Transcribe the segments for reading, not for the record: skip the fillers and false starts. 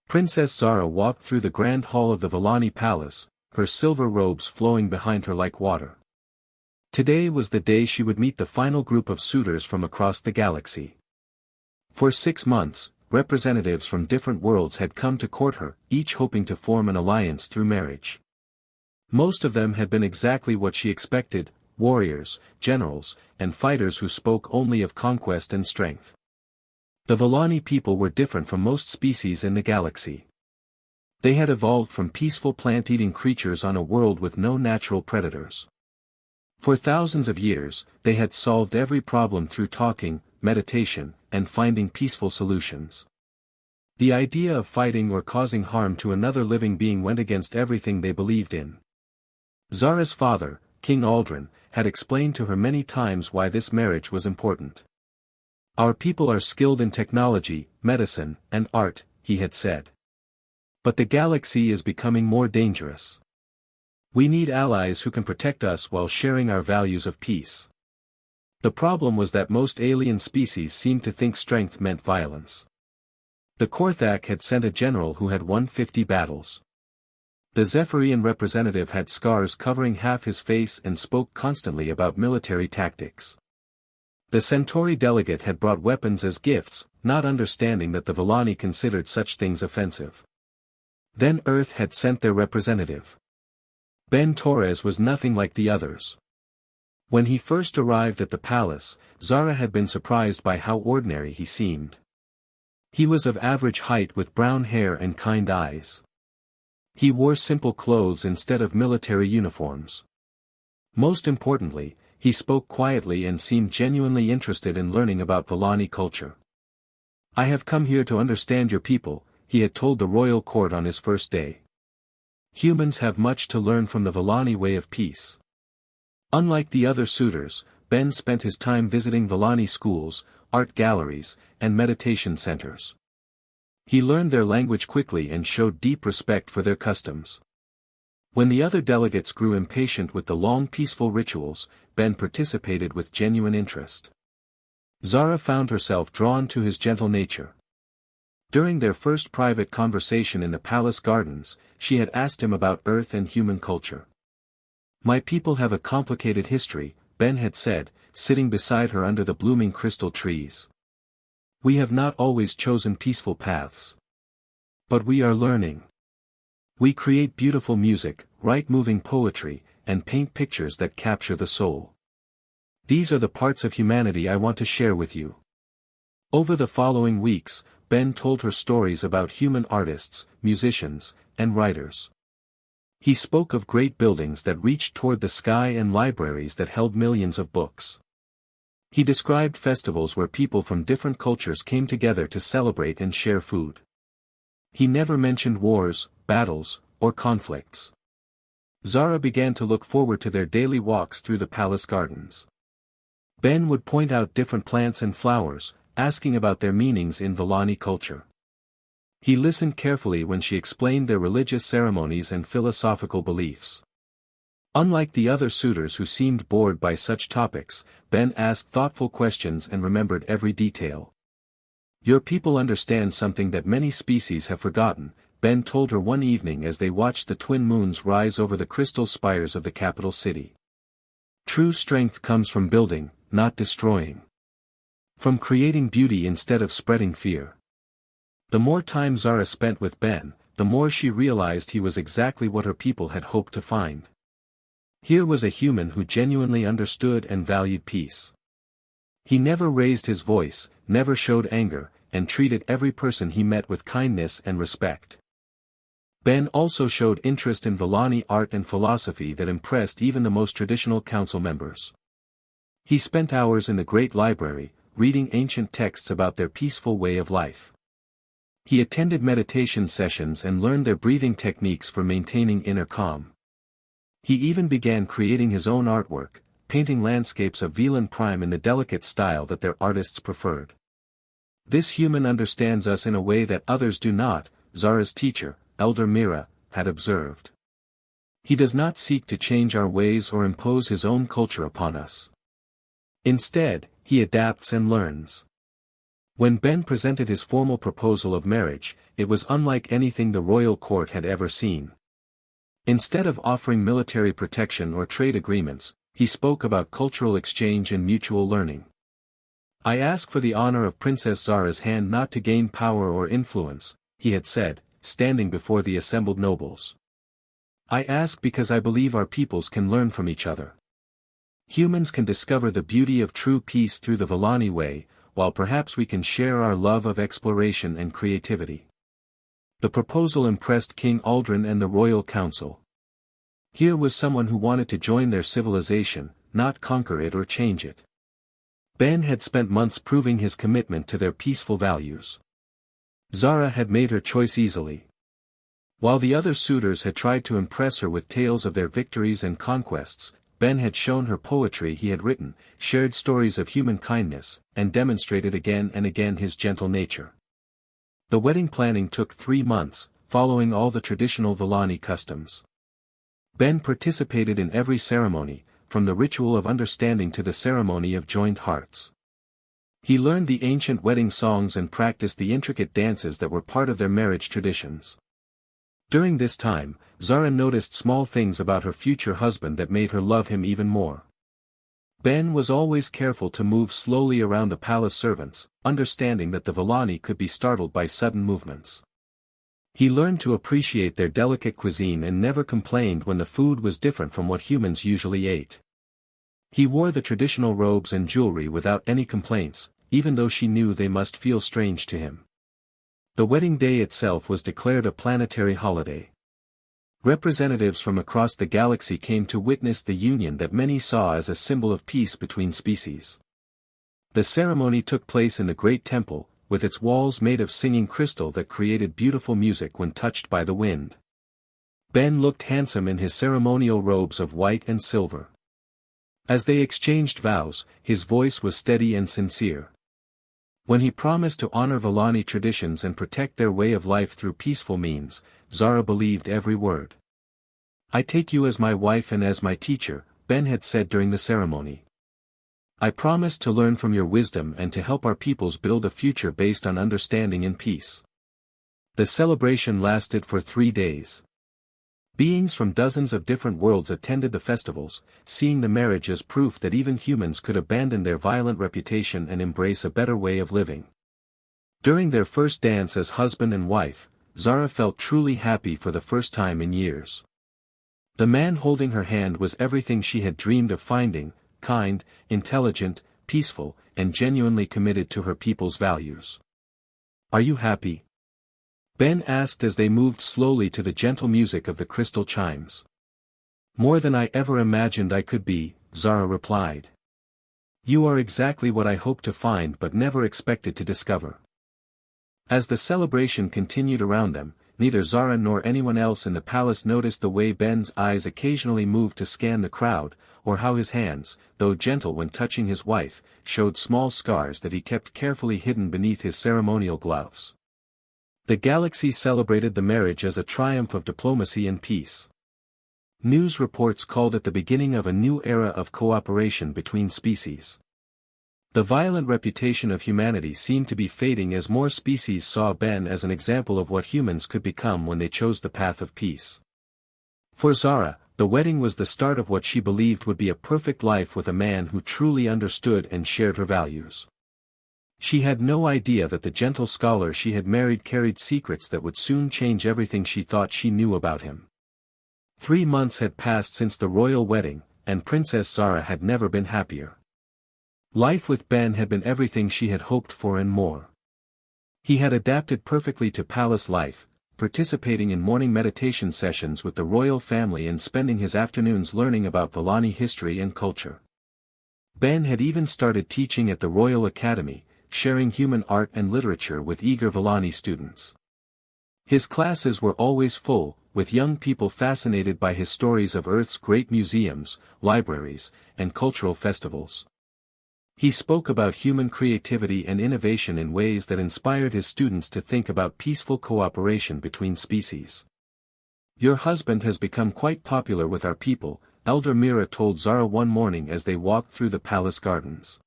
Princess Zara walked through the grand hall of the Villani Palace, her silver robes flowing behind her like water. Today was the day she would meet the final group of suitors from across the galaxy. For 6 months, representatives from different worlds had come to court her, each hoping to form an alliance through marriage. Most of them had been exactly what she expected: warriors, generals, and fighters who spoke only of conquest and strength. The Villani people were different from most species in the galaxy. They had evolved from peaceful plant-eating creatures on a world with no natural predators. For thousands of years, they had solved every problem through talking, meditation, and finding peaceful solutions. The idea of fighting or causing harm to another living being went against everything they believed in. Zara's father, King Aldrin, had explained to her many times why this marriage was important. "Our people are skilled in technology, medicine, and art," he had said. "But the galaxy is becoming more dangerous. We need allies who can protect us while sharing our values of peace." The problem was that most alien species seemed to think strength meant violence. The Korthak had sent a general who had won 50 battles. The Zephyrian representative had scars covering half his face and spoke constantly about military tactics. The Centauri delegate had brought weapons as gifts, not understanding that the Villani considered such things offensive. Then Earth had sent their representative. Ben Torres was nothing like the others. When he first arrived at the palace, Zara had been surprised by how ordinary he seemed. He was of average height with brown hair and kind eyes. He wore simple clothes instead of military uniforms. Most importantly, he spoke quietly and seemed genuinely interested in learning about Villani culture. "I have come here to understand your people," he had told the royal court on his first day. "Humans have much to learn from the Villani way of peace." Unlike the other suitors, Ben spent his time visiting Villani schools, art galleries, and meditation centers. He learned their language quickly and showed deep respect for their customs. When the other delegates grew impatient with the long peaceful rituals, Ben participated with genuine interest. Zara found herself drawn to his gentle nature. During their first private conversation in the palace gardens, she had asked him about Earth and human culture. "My people have a complicated history," Ben had said, sitting beside her under the blooming crystal trees. "We have not always chosen peaceful paths. But we are learning. We create beautiful music, write moving poetry, and paint pictures that capture the soul. These are the parts of humanity I want to share with you." Over the following weeks, Ben told her stories about human artists, musicians, and writers. He spoke of great buildings that reached toward the sky and libraries that held millions of books. He described festivals where people from different cultures came together to celebrate and share food. He never mentioned wars, battles, or conflicts. Zara began to look forward to their daily walks through the palace gardens. Ben would point out different plants and flowers, asking about their meanings in Villani culture. He listened carefully when she explained their religious ceremonies and philosophical beliefs. Unlike the other suitors who seemed bored by such topics, Ben asked thoughtful questions and remembered every detail. "Your people understand something that many species have forgotten," Ben told her one evening as they watched the twin moons rise over the crystal spires of the capital city. "True strength comes from building, not destroying. From creating beauty instead of spreading fear." The more time Zara spent with Ben, the more she realized he was exactly what her people had hoped to find. Here was a human who genuinely understood and valued peace. He never raised his voice, never showed anger, and treated every person he met with kindness and respect. Ben also showed interest in Villani art and philosophy that impressed even the most traditional council members. He spent hours in the great library, reading ancient texts about their peaceful way of life. He attended meditation sessions and learned their breathing techniques for maintaining inner calm. He even began creating his own artwork, painting landscapes of Velan Prime in the delicate style that their artists preferred. "This human understands us in a way that others do not," Zara's teacher, Elder Mira, had observed. "He does not seek to change our ways or impose his own culture upon us. Instead, he adapts and learns." When Ben presented his formal proposal of marriage, it was unlike anything the royal court had ever seen. Instead of offering military protection or trade agreements, he spoke about cultural exchange and mutual learning. "I ask for the honor of Princess Zara's hand, not to gain power or influence," he had said, standing before the assembled nobles. "I ask because I believe our peoples can learn from each other. Humans can discover the beauty of true peace through the Villani way, while perhaps we can share our love of exploration and creativity." The proposal impressed King Aldrin and the royal council. Here was someone who wanted to join their civilization, not conquer it or change it. Ben had spent months proving his commitment to their peaceful values. Zara had made her choice easily. While the other suitors had tried to impress her with tales of their victories and conquests, Ben had shown her poetry he had written, shared stories of human kindness, and demonstrated again and again his gentle nature. The wedding planning took 3 months, following all the traditional Villani customs. Ben participated in every ceremony, from the ritual of understanding to the ceremony of joined hearts. He learned the ancient wedding songs and practiced the intricate dances that were part of their marriage traditions. During this time, Zara noticed small things about her future husband that made her love him even more. Ben was always careful to move slowly around the palace servants, understanding that the Villani could be startled by sudden movements. He learned to appreciate their delicate cuisine and never complained when the food was different from what humans usually ate. He wore the traditional robes and jewelry without any complaints, even though she knew they must feel strange to him. The wedding day itself was declared a planetary holiday. Representatives from across the galaxy came to witness the union that many saw as a symbol of peace between species. The ceremony took place in the Great Temple, with its walls made of singing crystal that created beautiful music when touched by the wind. Ben looked handsome in his ceremonial robes of white and silver. As they exchanged vows, his voice was steady and sincere. When he promised to honor Villani traditions and protect their way of life through peaceful means, Zara believed every word. "I take you as my wife and as my teacher," Ben had said during the ceremony. "I promise to learn from your wisdom and to help our peoples build a future based on understanding and peace." The celebration lasted for 3 days. Beings from dozens of different worlds attended the festivals, seeing the marriage as proof that even humans could abandon their violent reputation and embrace a better way of living. During their first dance as husband and wife, Zara felt truly happy for the first time in years. The man holding her hand was everything she had dreamed of finding: kind, intelligent, peaceful, and genuinely committed to her people's values. "Are you happy?" Ben asked as they moved slowly to the gentle music of the crystal chimes. "More than I ever imagined I could be," Zara replied. "You are exactly what I hoped to find but never expected to discover." As the celebration continued around them, neither Zara nor anyone else in the palace noticed the way Ben's eyes occasionally moved to scan the crowd, or how his hands, though gentle when touching his wife, showed small scars that he kept carefully hidden beneath his ceremonial gloves. The galaxy celebrated the marriage as a triumph of diplomacy and peace. News reports called it the beginning of a new era of cooperation between species. The violent reputation of humanity seemed to be fading as more species saw Ben as an example of what humans could become when they chose the path of peace. For Zara, the wedding was the start of what she believed would be a perfect life with a man who truly understood and shared her values. She had no idea that the gentle scholar she had married carried secrets that would soon change everything she thought she knew about him. 3 months had passed since the royal wedding, and Princess Zara had never been happier. Life with Ben had been everything she had hoped for and more. He had adapted perfectly to palace life, participating in morning meditation sessions with the royal family and spending his afternoons learning about Villani history and culture. Ben had even started teaching at the Royal Academy, sharing human art and literature with eager Villani students. His classes were always full, with young people fascinated by his stories of Earth's great museums, libraries, and cultural festivals. He spoke about human creativity and innovation in ways that inspired his students to think about peaceful cooperation between species. "Your husband has become quite popular with our people," Elder Mira told Zara one morning as they walked through the palace gardens.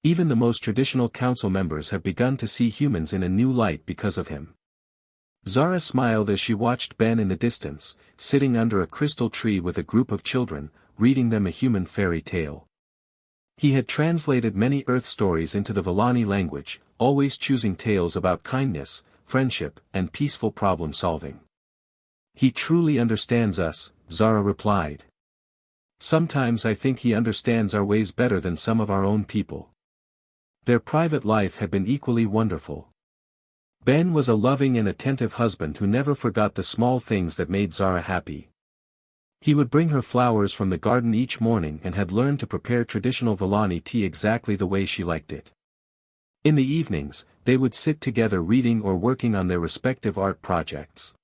Even the most traditional council members have begun to see humans in a new light because of him. Zara smiled as she watched Ben in the distance, sitting under a crystal tree with a group of children, reading them a human fairy tale. He had translated many Earth stories into the Villani language, always choosing tales about kindness, friendship, and peaceful problem-solving. He truly understands us, Zara replied. Sometimes I think he understands our ways better than some of our own people. Their private life had been equally wonderful. Ben was a loving and attentive husband who never forgot the small things that made Zara happy. He would bring her flowers from the garden each morning and had learned to prepare traditional Villani tea exactly the way she liked it. In the evenings, they would sit together reading or working on their respective art projects.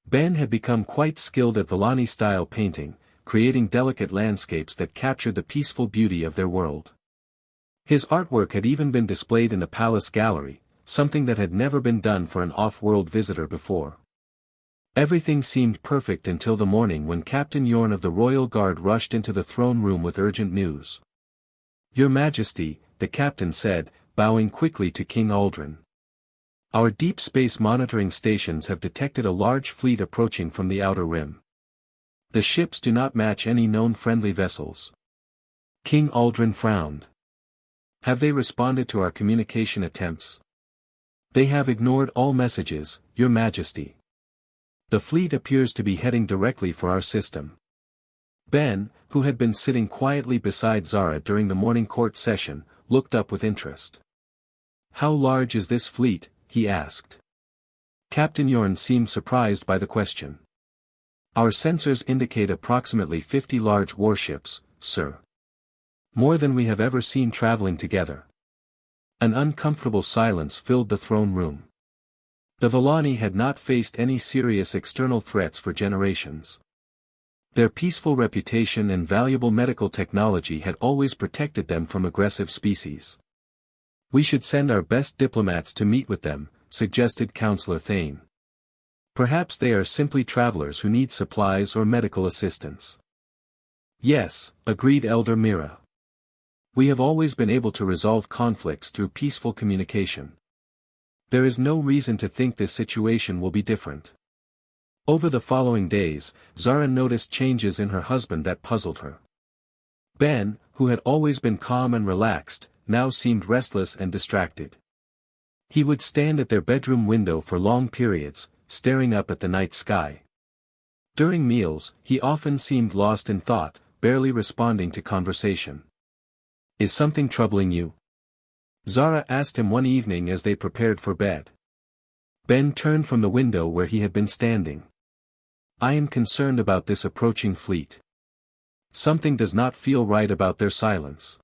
Ben had become quite skilled at Villani-style painting, creating delicate landscapes that captured the peaceful beauty of their world. His artwork had even been displayed in the palace gallery, something that had never been done for an off-world visitor before. Everything seemed perfect until the morning when Captain Yorn of the Royal Guard rushed into the throne room with urgent news. "Your Majesty," the captain said, bowing quickly to King Aldrin. "Our deep space monitoring stations have detected a large fleet approaching from the Outer Rim. The ships do not match any known friendly vessels." King Aldrin frowned. "Have they responded to our communication attempts?" "They have ignored all messages, Your Majesty. The fleet appears to be heading directly for our system." Ben, who had been sitting quietly beside Zara during the morning court session, looked up with interest. "How large is this fleet?" he asked. Captain Yorn seemed surprised by the question. "Our sensors indicate approximately 50 large warships, sir. More than we have ever seen traveling together." An uncomfortable silence filled the throne room. The Villani had not faced any serious external threats for generations. Their peaceful reputation and valuable medical technology had always protected them from aggressive species. "We should send our best diplomats to meet with them," suggested Councillor Thane. "Perhaps they are simply travelers who need supplies or medical assistance." "Yes," agreed Elder Mira. "We have always been able to resolve conflicts through peaceful communication. There is no reason to think this situation will be different." Over the following days, Zara noticed changes in her husband that puzzled her. Ben, who had always been calm and relaxed, now seemed restless and distracted. He would stand at their bedroom window for long periods, staring up at the night sky. During meals, he often seemed lost in thought, barely responding to conversation. "Is something troubling you?" Zara asked him one evening as they prepared for bed. Ben turned from the window where he had been standing. "I am concerned about this approaching fleet. Something does not feel right about their silence."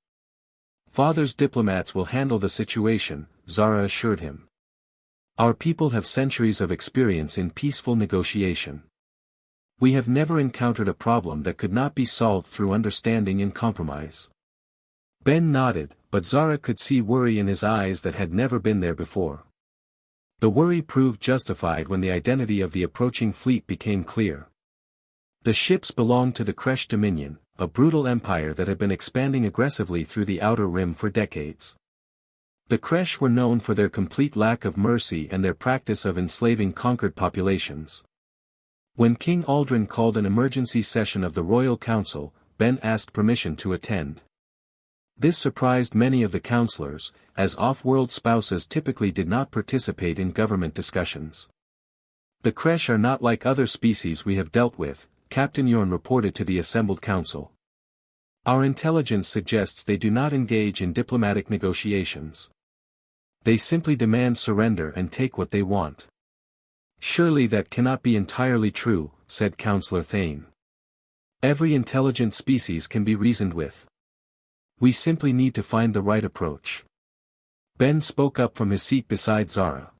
"Father's diplomats will handle the situation," Zara assured him. "Our people have centuries of experience in peaceful negotiation. We have never encountered a problem that could not be solved through understanding and compromise." Ben nodded, but Zara could see worry in his eyes that had never been there before. The worry proved justified when the identity of the approaching fleet became clear. The ships belonged to the Kresh Dominion, a brutal empire that had been expanding aggressively through the Outer Rim for decades. The Kresh were known for their complete lack of mercy and their practice of enslaving conquered populations. When King Aldrin called an emergency session of the Royal Council, Ben asked permission to attend. This surprised many of the councillors, as off-world spouses typically did not participate in government discussions. "The Kresh are not like other species we have dealt with," Captain Yorn reported to the assembled council. "Our intelligence suggests they do not engage in diplomatic negotiations. They simply demand surrender and take what they want." "Surely that cannot be entirely true," said Councillor Thane. "Every intelligent species can be reasoned with. We simply need to find the right approach." Ben spoke up from his seat beside Zara.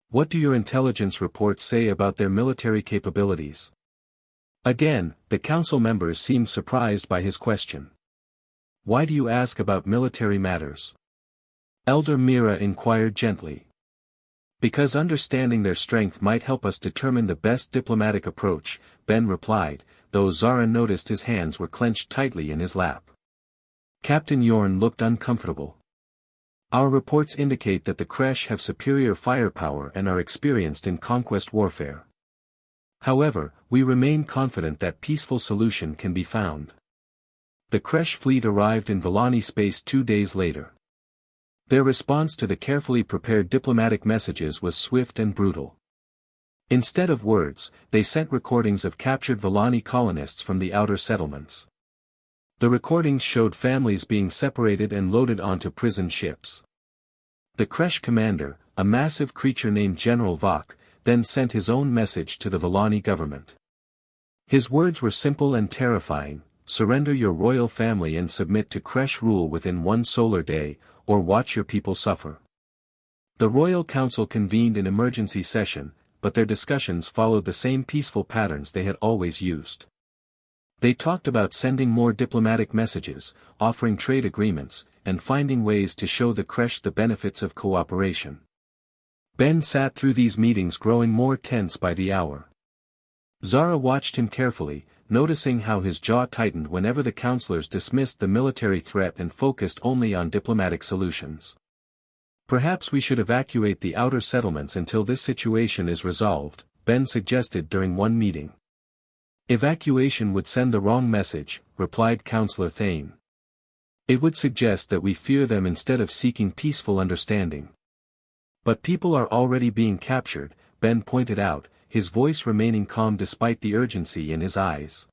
"What do your intelligence reports say about their military capabilities?" Again, the council members seemed surprised by his question. "Why do you ask about military matters?" Elder Mira inquired gently. "Because understanding their strength might help us determine the best diplomatic approach," Ben replied, though Zara noticed his hands were clenched tightly in his lap. Captain Yorn looked uncomfortable. Our reports indicate that the Kresh have superior firepower and are experienced in conquest warfare. However, we remain confident that peaceful solution can be found. The Kresh fleet arrived in Villani space 2 days later. Their response to the carefully prepared diplomatic messages was swift and brutal. Instead of words, they sent recordings of captured Villani colonists from the outer settlements. The recordings showed families being separated and loaded onto prison ships. The Kresh commander, a massive creature named General Vok, then sent his own message to the Villani government. His words were simple and terrifying: surrender your royal family and submit to Kresh rule within 1 solar day, or watch your people suffer. The Royal Council convened an emergency session, but their discussions followed the same peaceful patterns they had always used. They talked about sending more diplomatic messages, offering trade agreements, and finding ways to show the Kresh the benefits of cooperation. Ben sat through these meetings growing more tense by the hour. Zara watched him carefully, noticing how his jaw tightened whenever the counselors dismissed the military threat and focused only on diplomatic solutions. Perhaps we should evacuate the outer settlements until this situation is resolved, Ben suggested during one meeting. Evacuation would send the wrong message, replied Counselor Thane. It would suggest that we fear them instead of seeking peaceful understanding. But people are already being captured, Ben pointed out, his voice remaining calm despite the urgency in his eyes.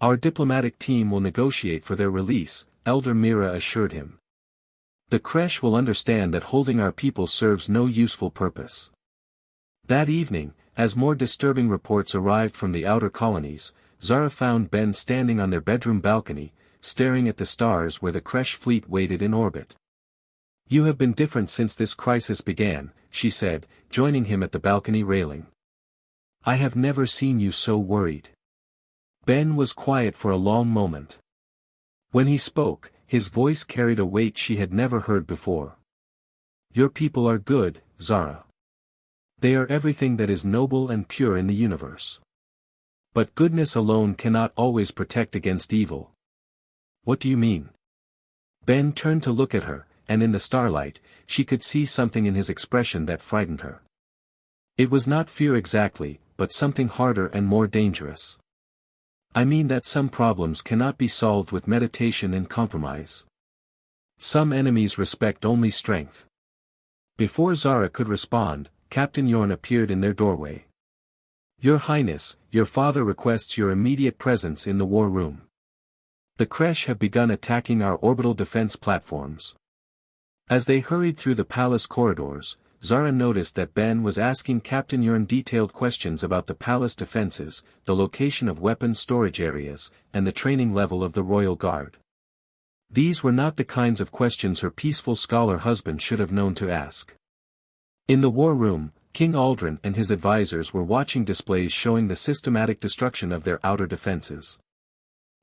Our diplomatic team will negotiate for their release, Elder Mira assured him. The Kresh will understand that holding our people serves no useful purpose. That evening, as more disturbing reports arrived from the outer colonies, Zara found Ben standing on their bedroom balcony, staring at the stars where the Kresh fleet waited in orbit. You have been different since this crisis began, she said, joining him at the balcony railing. I have never seen you so worried. Ben was quiet for a long moment. When he spoke, his voice carried a weight she had never heard before. Your people are good, Zara. They are everything that is noble and pure in the universe. But goodness alone cannot always protect against evil. What do you mean? Ben turned to look at her, and in the starlight, she could see something in his expression that frightened her. It was not fear exactly, but something harder and more dangerous. I mean that some problems cannot be solved with meditation and compromise. Some enemies respect only strength. Before Zara could respond, Captain Yorn appeared in their doorway. Your Highness, your father requests your immediate presence in the war room. The Kresh have begun attacking our orbital defense platforms. As they hurried through the palace corridors, Zara noticed that Ben was asking Captain Yorn detailed questions about the palace defenses, the location of weapon storage areas, and the training level of the Royal Guard. These were not the kinds of questions her peaceful scholar husband should have known to ask. In the war room, King Aldrin and his advisors were watching displays showing the systematic destruction of their outer defenses.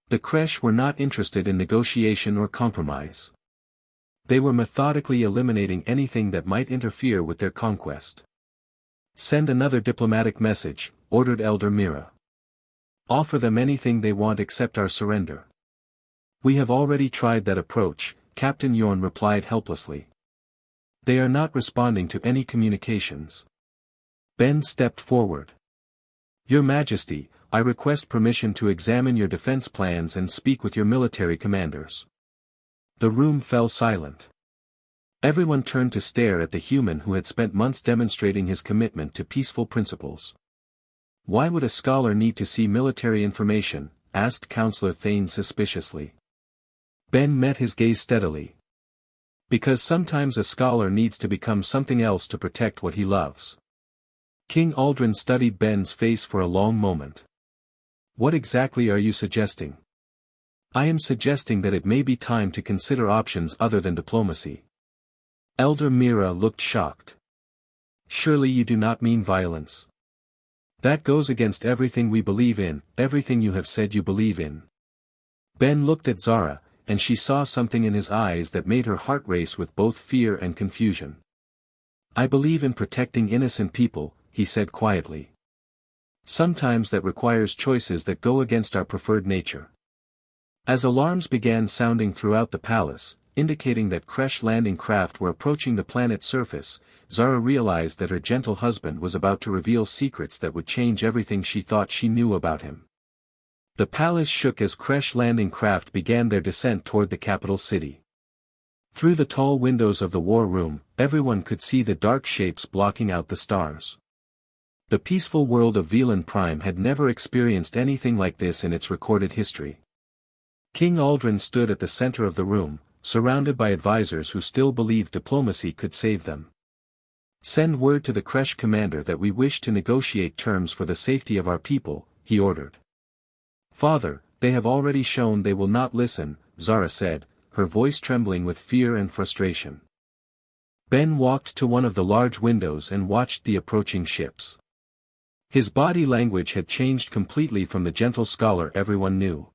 The Kresh were not interested in negotiation or compromise. They were methodically eliminating anything that might interfere with their conquest. Send another diplomatic message, ordered Elder Mira. Offer them anything they want except our surrender. We have already tried that approach, Captain Yorn replied helplessly. They are not responding to any communications. Ben stepped forward. Your Majesty, I request permission to examine your defense plans and speak with your military commanders. The room fell silent. Everyone turned to stare at the human who had spent months demonstrating his commitment to peaceful principles. Why would a scholar need to see military information? Asked Counselor Thane suspiciously. Ben met his gaze steadily. Because sometimes a scholar needs to become something else to protect what he loves. King Aldrin studied Ben's face for a long moment. What exactly are you suggesting? I am suggesting that it may be time to consider options other than diplomacy. Elder Mira looked shocked. Surely you do not mean violence. That goes against everything we believe in, everything you have said you believe in. Ben looked at Zara, and she saw something in his eyes that made her heart race with both fear and confusion. I believe in protecting innocent people, he said quietly. Sometimes that requires choices that go against our preferred nature. As alarms began sounding throughout the palace, indicating that Kresh landing craft were approaching the planet's surface, Zara realized that her gentle husband was about to reveal secrets that would change everything she thought she knew about him. The palace shook as Kresh landing craft began their descent toward the capital city. Through the tall windows of the war room, everyone could see the dark shapes blocking out the stars. The peaceful world of Velan Prime had never experienced anything like this in its recorded history. King Aldrin stood at the center of the room, surrounded by advisors who still believed diplomacy could save them. "Send word to the Kresh commander that we wish to negotiate terms for the safety of our people," he ordered. "Father, they have already shown they will not listen," Zara said, her voice trembling with fear and frustration. Ben walked to one of the large windows and watched the approaching ships. His body language had changed completely from the gentle scholar everyone knew.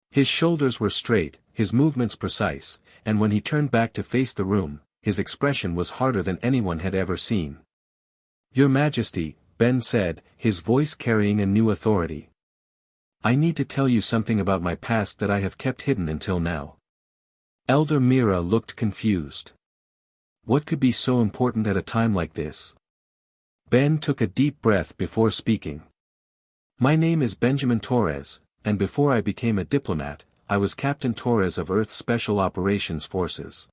His shoulders were straight, his movements precise, and when he turned back to face the room, his expression was harder than anyone had ever seen. "Your Majesty," Ben said, his voice carrying a new authority. "I need to tell you something about my past that I have kept hidden until now." Elder Mira looked confused. What could be so important at a time like this? Ben took a deep breath before speaking. "My name is Benjamin Torres, and before I became a diplomat, I was Captain Torres of Earth's Special Operations Forces.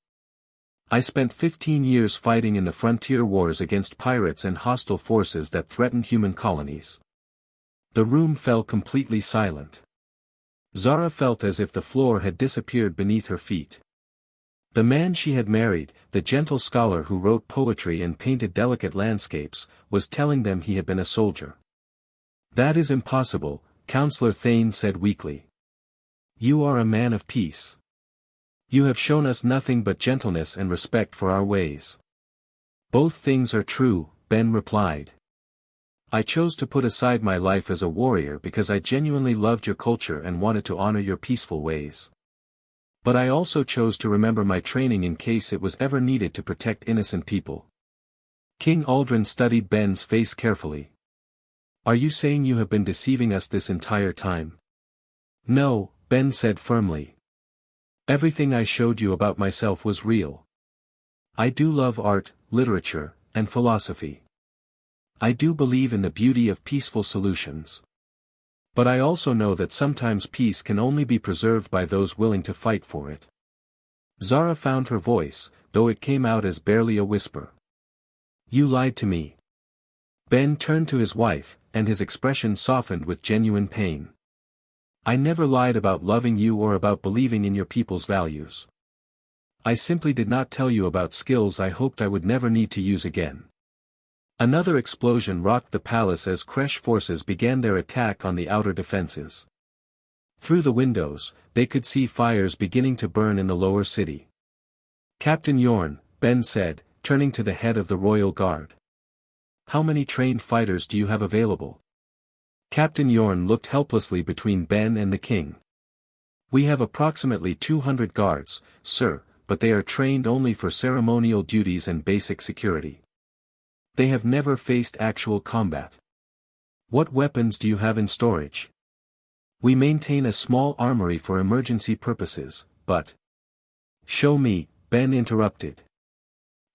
I spent 15 years fighting in the frontier wars against pirates and hostile forces that threatened human colonies." The room fell completely silent. Zara felt as if the floor had disappeared beneath her feet. The man she had married, the gentle scholar who wrote poetry and painted delicate landscapes, was telling them he had been a soldier. "That is impossible," Counselor Thane said weakly. "You are a man of peace. You have shown us nothing but gentleness and respect for our ways." "Both things are true," Ben replied. "I chose to put aside my life as a warrior because I genuinely loved your culture and wanted to honor your peaceful ways. But I also chose to remember my training in case it was ever needed to protect innocent people." King Aldrin studied Ben's face carefully. "Are you saying you have been deceiving us this entire time?" "No," Ben said firmly. "Everything I showed you about myself was real. I do love art, literature, and philosophy. I do believe in the beauty of peaceful solutions. But I also know that sometimes peace can only be preserved by those willing to fight for it." Zara found her voice, though it came out as barely a whisper. "You lied to me." Ben turned to his wife, and his expression softened with genuine pain. "I never lied about loving you or about believing in your people's values. I simply did not tell you about skills I hoped I would never need to use again." Another explosion rocked the palace as Kresh forces began their attack on the outer defenses. Through the windows, they could see fires beginning to burn in the lower city. "Captain Yorn," Ben said, turning to the head of the Royal Guard. "How many trained fighters do you have available?" Captain Yorn looked helplessly between Ben and the king. "We have approximately 200 guards, sir, but they are trained only for ceremonial duties and basic security. They have never faced actual combat." "What weapons do you have in storage?" "We maintain a small armory for emergency purposes, but—" "Show me," Ben interrupted.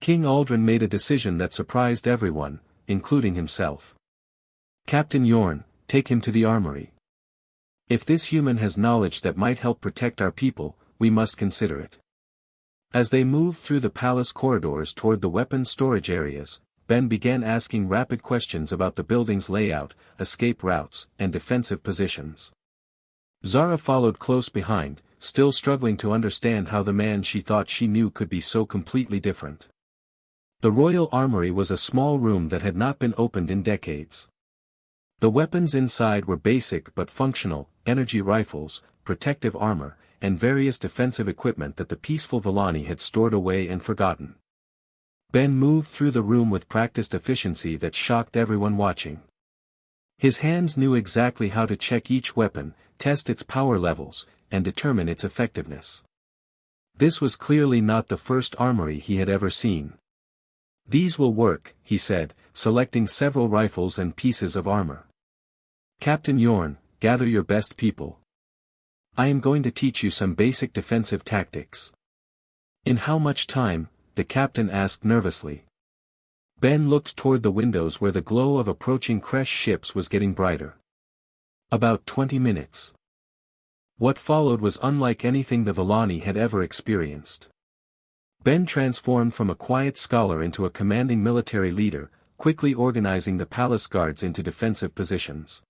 King Aldrin made a decision that surprised everyone, including himself. "Captain Yorn, take him to the armory. If this human has knowledge that might help protect our people, we must consider it." As they moved through the palace corridors toward the weapons storage areas, Ben began asking rapid questions about the building's layout, escape routes, and defensive positions. Zara followed close behind, still struggling to understand how the man she thought she knew could be so completely different. The royal armory was a small room that had not been opened in decades. The weapons inside were basic but functional, energy rifles, protective armor, and various defensive equipment that the peaceful Villani had stored away and forgotten. Ben moved through the room with practiced efficiency that shocked everyone watching. His hands knew exactly how to check each weapon, test its power levels, and determine its effectiveness. This was clearly not the first armory he had ever seen. "These will work," he said, selecting several rifles and pieces of armor. "Captain Yorn, gather your best people. I am going to teach you some basic defensive tactics. In how much time? The captain asked nervously. Ben looked toward the windows where the glow of approaching Kresh ships was getting brighter. About 20 minutes. What followed was unlike anything the Villani had ever experienced. Ben transformed from a quiet scholar into a commanding military leader, quickly organizing the palace guards into defensive positions.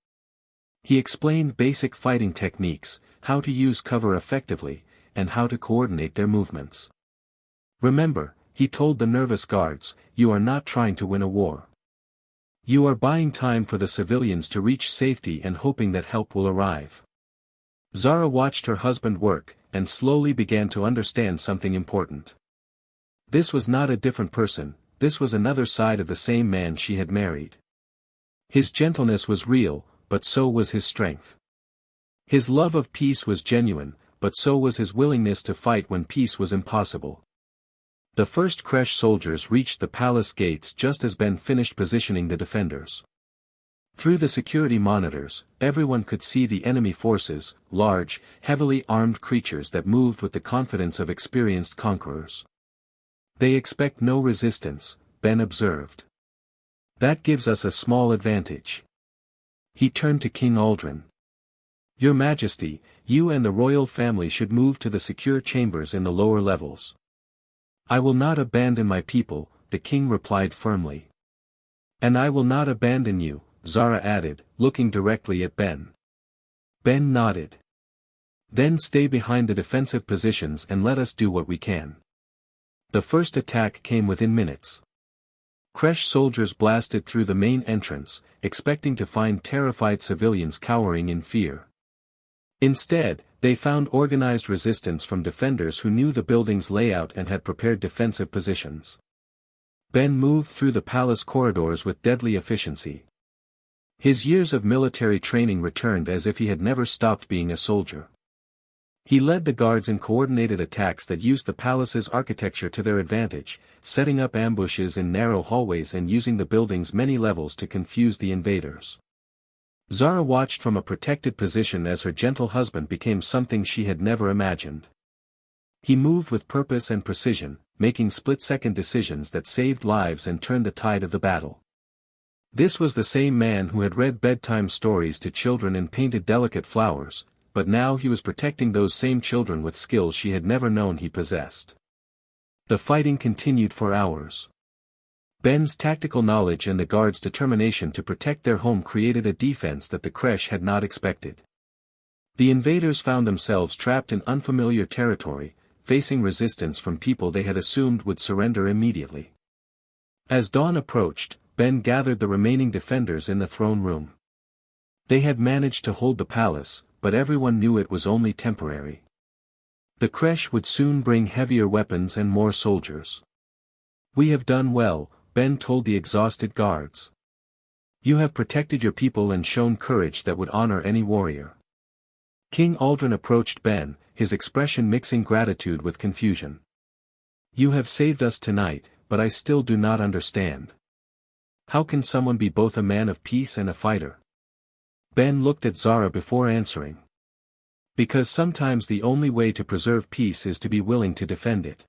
He explained basic fighting techniques, how to use cover effectively, and how to coordinate their movements. Remember, he told the nervous guards, you are not trying to win a war. You are buying time for the civilians to reach safety and hoping that help will arrive. Zara watched her husband work, and slowly began to understand something important. This was not a different person, this was another side of the same man she had married. His gentleness was real, but so was his strength. His love of peace was genuine, but so was his willingness to fight when peace was impossible. The first Kresh soldiers reached the palace gates just as Ben finished positioning the defenders. Through the security monitors, everyone could see the enemy forces, large, heavily armed creatures that moved with the confidence of experienced conquerors. They expect no resistance, Ben observed. That gives us a small advantage. He turned to King Aldrin. Your Majesty, you and the royal family should move to the secure chambers in the lower levels. I will not abandon my people, the king replied firmly. And I will not abandon you, Zara added, looking directly at Ben. Ben nodded. Then stay behind the defensive positions and let us do what we can. The first attack came within minutes. Kresh soldiers blasted through the main entrance, expecting to find terrified civilians cowering in fear. Instead, they found organized resistance from defenders who knew the building's layout and had prepared defensive positions. Ben moved through the palace corridors with deadly efficiency. His years of military training returned as if he had never stopped being a soldier. He led the guards in coordinated attacks that used the palace's architecture to their advantage, setting up ambushes in narrow hallways and using the building's many levels to confuse the invaders. Zara watched from a protected position as her gentle husband became something she had never imagined. He moved with purpose and precision, making split-second decisions that saved lives and turned the tide of the battle. This was the same man who had read bedtime stories to children and painted delicate flowers, but now he was protecting those same children with skills she had never known he possessed. The fighting continued for hours. Ben's tactical knowledge and the guards' determination to protect their home created a defense that the Kresh had not expected. The invaders found themselves trapped in unfamiliar territory, facing resistance from people they had assumed would surrender immediately. As dawn approached, Ben gathered the remaining defenders in the throne room. They had managed to hold the palace, but everyone knew it was only temporary. The Kresh would soon bring heavier weapons and more soldiers. We have done well, Ben told the exhausted guards. You have protected your people and shown courage that would honor any warrior. King Aldrin approached Ben, his expression mixing gratitude with confusion. You have saved us tonight, but I still do not understand. How can someone be both a man of peace and a fighter? Ben looked at Zara before answering. Because sometimes the only way to preserve peace is to be willing to defend it.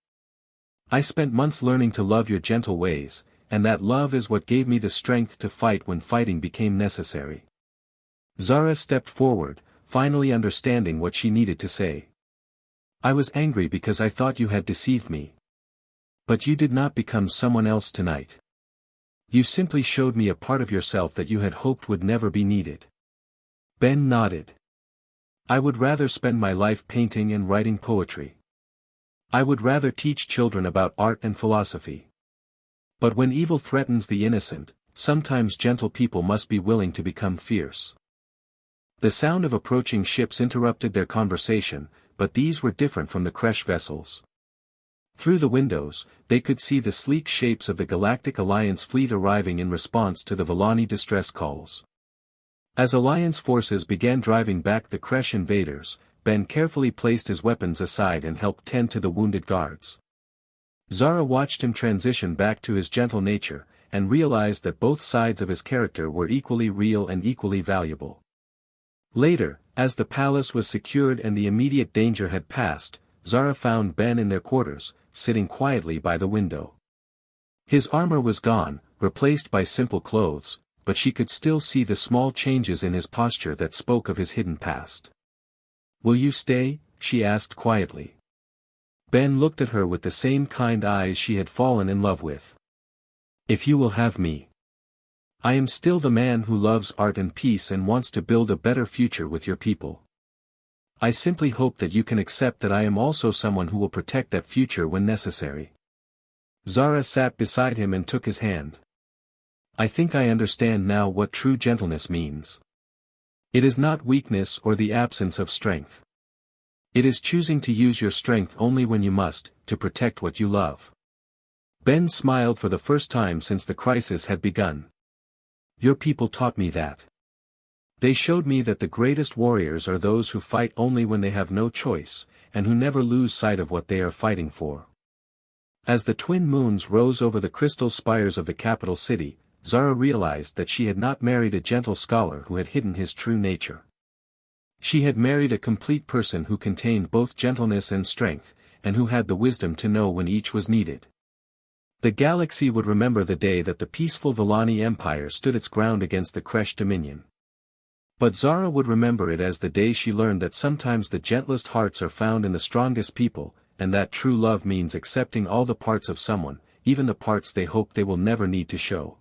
I spent months learning to love your gentle ways, and that love is what gave me the strength to fight when fighting became necessary. Zara stepped forward, finally understanding what she needed to say. I was angry because I thought you had deceived me. But you did not become someone else tonight. You simply showed me a part of yourself that you had hoped would never be needed. Ben nodded. I would rather spend my life painting and writing poetry. I would rather teach children about art and philosophy. But when evil threatens the innocent, sometimes gentle people must be willing to become fierce. The sound of approaching ships interrupted their conversation, but these were different from the Kresh vessels. Through the windows, they could see the sleek shapes of the Galactic Alliance fleet arriving in response to the Villani distress calls. As Alliance forces began driving back the Kresh invaders, Ben carefully placed his weapons aside and helped tend to the wounded guards. Zara watched him transition back to his gentle nature, and realized that both sides of his character were equally real and equally valuable. Later, as the palace was secured and the immediate danger had passed, Zara found Ben in their quarters, sitting quietly by the window. His armor was gone, replaced by simple clothes, but she could still see the small changes in his posture that spoke of his hidden past. "Will you stay?" she asked quietly. Ben looked at her with the same kind eyes she had fallen in love with. "If you will have me. I am still the man who loves art and peace and wants to build a better future with your people. I simply hope that you can accept that I am also someone who will protect that future when necessary." Zara sat beside him and took his hand. "I think I understand now what true gentleness means. It is not weakness or the absence of strength. It is choosing to use your strength only when you must, to protect what you love." Ben smiled for the first time since the crisis had begun. "Your people taught me that. They showed me that the greatest warriors are those who fight only when they have no choice, and who never lose sight of what they are fighting for." As the twin moons rose over the crystal spires of the capital city, Zara realized that she had not married a gentle scholar who had hidden his true nature. She had married a complete person who contained both gentleness and strength, and who had the wisdom to know when each was needed. The galaxy would remember the day that the peaceful Villani Empire stood its ground against the Kresh Dominion. But Zara would remember it as the day she learned that sometimes the gentlest hearts are found in the strongest people, and that true love means accepting all the parts of someone, even the parts they hope they will never need to show.